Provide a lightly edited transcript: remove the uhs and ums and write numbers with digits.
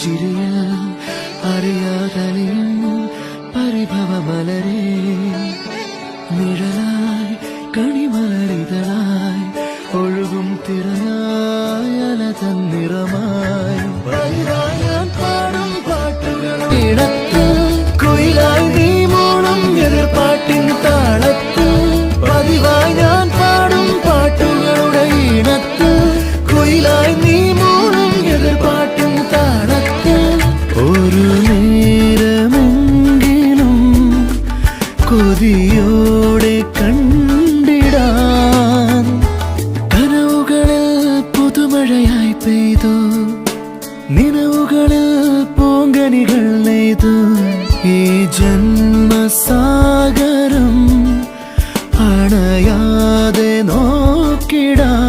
ചിരിയിൽ അറിയാതലിയും പരിഭവമലരേ നിഴലായി കണിമലരിതളായി ഒഴുകും തിരയായി അലതൻ നിറമായി ഞാൻ പാടും പാട്ടുകളുടെ ഇടത്തിൽ കുയിലായി നീ മൂളും എതിർപ്പാട്ടിൻ താളത്തിൽ പതിവായി ഞാൻ പാടും പാട്ടുകളുടെ ഇടത്തിൽ കുയിലായി നീ മൂളും എതിർപ്പാട്ടിൻ താളത്തിൽ ഒരു നേരമെങ്കിലും കൊതിയോടെ കണ്ടിടാൻ കനവുകളിൽ പുതുമഴയായി പെയ്തു നിലവുകളിൽ പൂങ്കനികൾ നെയ്തു ഈ ജന്മസാഗരം അണയാതെ നോക്കിടാൻ